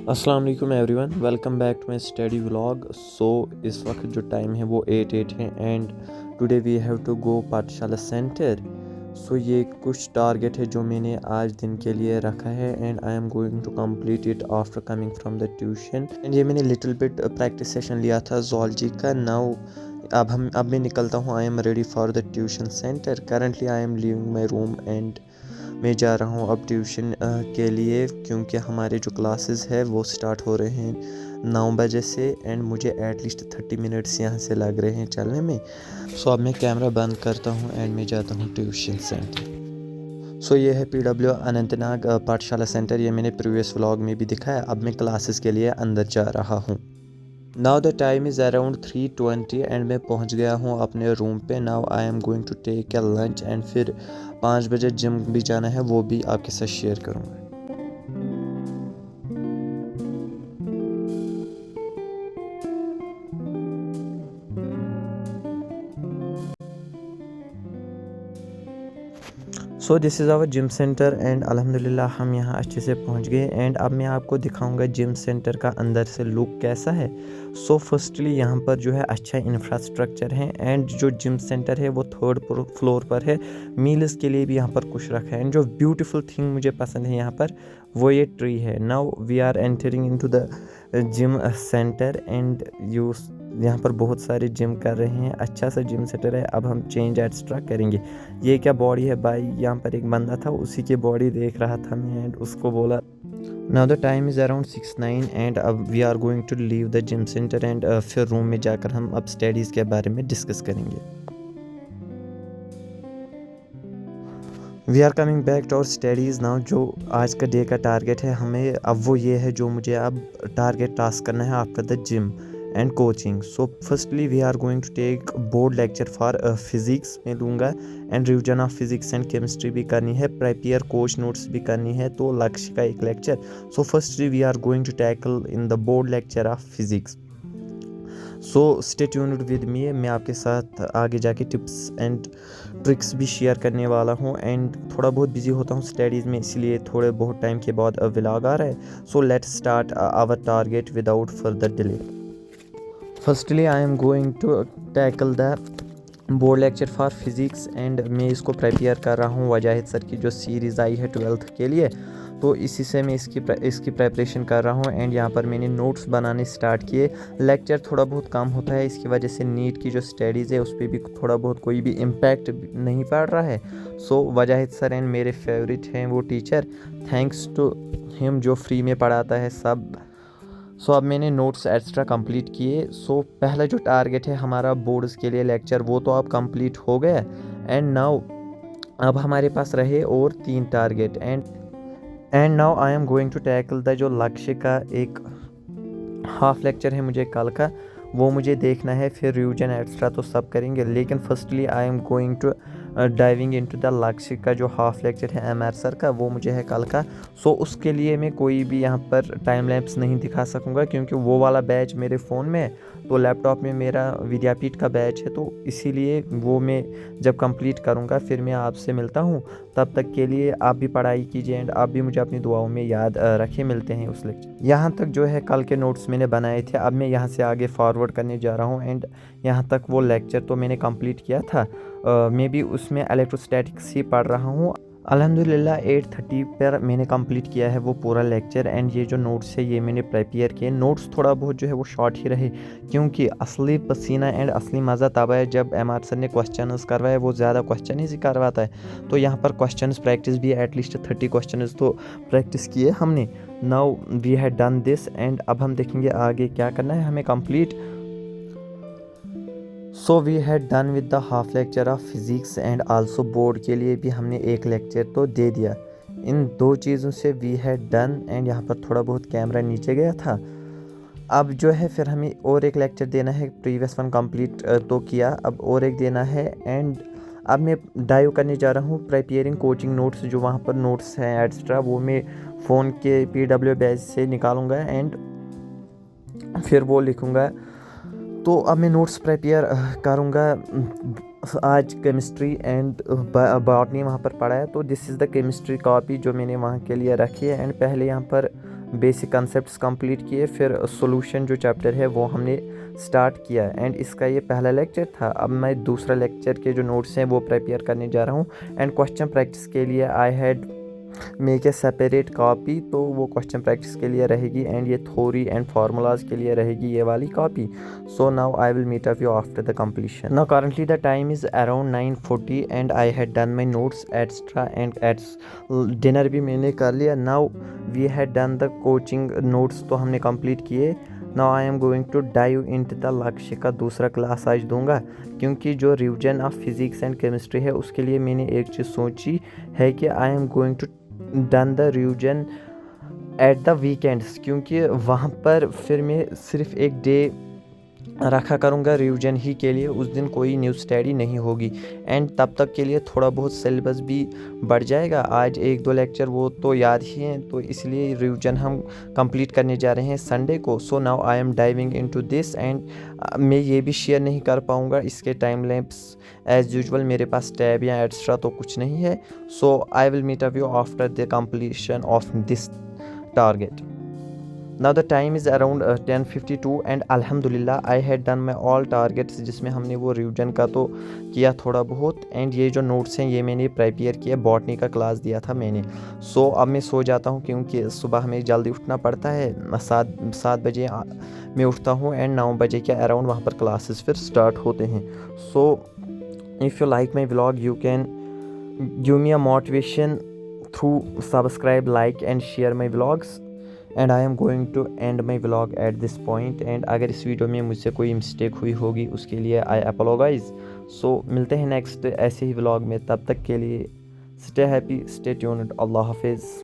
अस्सलाम वालेकुम everyone, welcome back to my study vlog. इस वक्त जो टाइम है वो 8 है and today we have to go Pathshala center. ये कुछ टारगेट है जो मैंने आज दिन के लिए रखा है and I am going to complete it after coming from the tuition. And ये मैंने लिटिल बिट प्रैक्टिस सेशन लिया था जोलॉजी का। नाउ अब मैं निकलता हूँ। I am ready for the tuition centre. Currently I am leaving my room and मैं जा रहा हूँ अब ट्यूशन के लिए, क्योंकि हमारे जो क्लासेस है वो स्टार्ट हो रहे हैं 9 बजे से एंड मुझे एटलीस्ट 30 मिनट्स यहाँ से लग रहे हैं चलने में। अब मैं कैमरा बंद करता हूँ एंड मैं जाता हूँ ट्यूशन सेंटर। ये है PW अनंतनाग पाठशाला सेंटर। ये मैंने प्रीवियस व्लॉग में भी दिखाया। अब मैं क्लासेस के लिए अंदर जा रहा हूँ। Now the time is around 3:20 and मैं पहुंच गया हूं अपने रूम पे। Now I am going to take a lunch and फिर 5 बजे जिम भी जाना है, वो भी आपके साथ शेयर करूंगा। This is our gym centre and अल्हम्दुलिल्लाह हम यहाँ अच्छे से पहुँच गए। एंड अब मैं आपको दिखाऊंगा जिम सेंटर का अंदर से लुक कैसा है। फर्स्टली यहाँ पर जो है अच्छा इंफ्रास्ट्रक्चर है एंड जो जिम सेंटर है वो 3rd फ्लोर पर है। मील्स के लिए भी यहाँ पर कुछ रखा है एंड जो ब्यूटीफुल थिंग मुझे पसंद है यहाँ पर वो ये ट्री है। Now we are entering into the gym centre and यहाँ पर बहुत सारे जिम कर रहे हैं। अच्छा सा जिम सेंटर है। अब हम चेंज एक्स्ट्रा करेंगे। ये क्या बॉडी है भाई, यहाँ पर एक बंदा था उसी की बॉडी देख रहा था मैं एंड उसको बोला। Now the time is around 6:09 and अब we are going to leave the gym centre and फिर रूम में जाकर हम अब स्टडीज़ के बारे में डिस्कस करेंगे। We are coming back to our studies. Now जो आज का डे का टारगेट है हमें अब वो ये है जो मुझे अब टारगेट टास्क करना है after the gym and coaching. Firstly we are going to take board lecture for physics में लूँगा and revision of physics and chemistry भी करनी है, प्रिपेयर कोच नोट्स भी करनी है, तो लक्ष्य का एक lecture. Firstly we are going to tackle in the board lecture of physics. Stay tuned with me. मैं आपके साथ आगे जाके टिप्स एंड ट्रिक्स भी शेयर करने वाला हूँ एंड थोड़ा बहुत बिजी होता हूँ स्टडीज़ में, इसलिए थोड़े बहुत टाइम के बाद व्लॉग आ रहा है। Let's start our target without further delay. Firstly I am going to tackle the board lecture for physics and मैं इसको प्रिपेयर कर रहा हूँ वजाहिद सर की जो सीरीज़ आई है 12th के लिए, तो इसी से मैं इसकी प्रेपरेशन कर रहा हूँ एंड यहाँ पर मैंने नोट्स बनाने स्टार्ट किए। लेक्चर थोड़ा बहुत कम होता है, इसकी वजह से नीट की जो स्टडीज़ है उस पर भी थोड़ा बहुत कोई भी इम्पैक्ट नहीं पड़ रहा है। वजाहिद सर एंड मेरे फेवरेट हैं वो टीचर, थैंक्स टू हिम जो फ्री में पढ़ाता है सब। अब मैंने नोट्स एक्स्ट्रा कंप्लीट किए। पहला जो टारगेट है हमारा बोर्ड्स के लिए लेक्चर वो तो अब कंप्लीट हो गया एंड नाउ अब हमारे पास रहे और 3 target and now I am going to tackle the जो लक्ष्य का एक हाफ लेक्चर है मुझे कल का, वो मुझे देखना है। फिर रिविजन एक्स्ट्रा तो सब करेंगे, लेकिन firstly I am going to diving into the Lakshya का जो हाफ लेक्चर है MR सर का, वो मुझे है कल का। उसके लिए मैं कोई भी यहाँ पर टाइम लैप्स नहीं दिखा सकूँगा क्योंकि वो वाला बैच मेरे फ़ोन में है, तो लैपटॉप में मेरा विद्यापीठ का बैच है, तो इसीलिए वो मैं जब कंप्लीट करूँगा फिर मैं आपसे मिलता हूँ। तब तक के लिए आप भी पढ़ाई कीजिए एंड आप भी मुझे अपनी दुआओं में याद रखें। मिलते हैं उस लेक्चर। यहाँ तक जो है कल के नोट्स मैंने बनाए थे, अब मैं यहाँ से आगे फॉरवर्ड करने जा रहा हूँ एंड यहाँ तक वो लेक्चर तो मैंने कंप्लीट किया था। मैं भी उसमें इलेक्ट्रोस्टैटिक्स ही पढ़ रहा हूँ। अल्हम्दुलिल्लाह 8:30 पर मैंने कंप्लीट किया है वो पूरा लेक्चर एंड ये जो नोट्स है ये मैंने प्रिपेयर किए। नोट्स थोड़ा बहुत जो है वो शॉर्ट ही रहे क्योंकि असली पसीना एंड असली मज़ा तब है जब MR सर ने क्वेश्चंस करवाए, वो ज़्यादा क्वेश्चन ही करवाता है। तो यहाँ पर क्वेश्चंस प्रैक्टिस भी एटलीस्ट 30 क्वेश्चंस तो प्रैक्टिस किए हमने। Now we had done this and अब हम देखेंगे आगे क्या करना है हमें complete. We had done with the half lecture of physics and also board के लिए भी हमने एक लेक्चर तो दे दिया। इन 2 चीज़ों से वी हैड डन एंड यहाँ पर थोड़ा बहुत कैमरा नीचे गया था। अब जो है फिर हमें और एक लेक्चर देना है, प्रीवियस वन कंप्लीट तो किया, अब और एक देना है एंड अब मैं डाइव करने जा रहा हूँ प्रिपेयरिंग कोचिंग नोट्स। जो वहाँ पर नोट्स हैं एक्स्ट्रा वो मैं फ़ोन के PW बैच से निकालूंगा एंड फिर वो लिखूँगा। तो अब मैं नोट्स प्रिपेयर करूँगा। आज केमिस्ट्री एंड बॉटनी वहाँ पर पढ़ा है, तो this is the chemistry copy जो मैंने वहाँ के लिए रखी है एंड पहले यहाँ पर बेसिक कंसेप्ट्स कंप्लीट किए, फिर सॉल्यूशन जो चैप्टर है वो हमने स्टार्ट किया एंड इसका ये पहला लेक्चर था। अब मैं दूसरा लेक्चर के जो नोट्स हैं वो प्रिपेयर करने जा रहा हूँ एंड क्वेश्चन प्रैक्टिस के लिए I had make a separate copy, तो वो क्वेश्चन प्रैक्टिस के लिए रहेगी एंड ये थ्योरी एंड फार्मूलाज के लिए रहेगी ये वाली copy. So now I will meet up you after the completion. Now currently the time is around 9:40 and I had done my notes extra and eats dinner भी मैंने कर लिया। Now we had done the coaching notes तो हमने complete किए। Now I am going to dive into the Lakshya का दूसरा class आज दूंगा, क्योंकि जो revision of physics and chemistry है उसके लिए मैंने एक चीज़ सोची है कि I am going to done the revision at the weekends, क्योंकि वहाँ पर फिर मैं सिर्फ एक डे रखा करूँगा रिवीजन ही के लिए, उस दिन कोई न्यू स्टडी नहीं होगी एंड तब तक के लिए थोड़ा बहुत सिलेबस भी बढ़ जाएगा। आज 1-2 लेक्चर वो तो याद ही हैं, तो इसलिए रिवीजन हम कंप्लीट करने जा रहे हैं संडे को। सो now I M diving into this and मैं ये भी शेयर नहीं कर पाऊँगा इसके टाइम लैप्स, एज़ यूजुअल मेरे पास टैब या एक्स्ट्रा तो कुछ नहीं है। So I will meet up you after the completion of this target. Now the time is around 10:52 and अल्हम्दुलिल्लाह I had done my all targets, जिसमें हमने वो रिवीजन का तो किया थोड़ा बहुत एंड ये जो नोट्स हैं ये मैंने प्रिपेयर किया, बॉटनी का क्लास दिया था मैंने। सो अब मैं सो जाता हूँ क्योंकि सुबह हमें जल्दी उठना पड़ता है। 7 बजे मैं उठता हूँ एंड 9 बजे के अराउंड वहाँ पर क्लासेस फिर स्टार्ट होते हैं। So if you like my vlog you can give me a motivation through subscribe, like and share my vlogs and I am going to end my vlog at this point. And अगर इस video में मुझसे कोई mistake हुई होगी उसके लिए आई अपोलोगाइज। सो मिलते हैं नेक्स्ट ऐसे ही व्लॉग में, तब तक के लिए स्टे हैप्पी, स्टे ट्यून्ड, अल्लाह हाफिज़।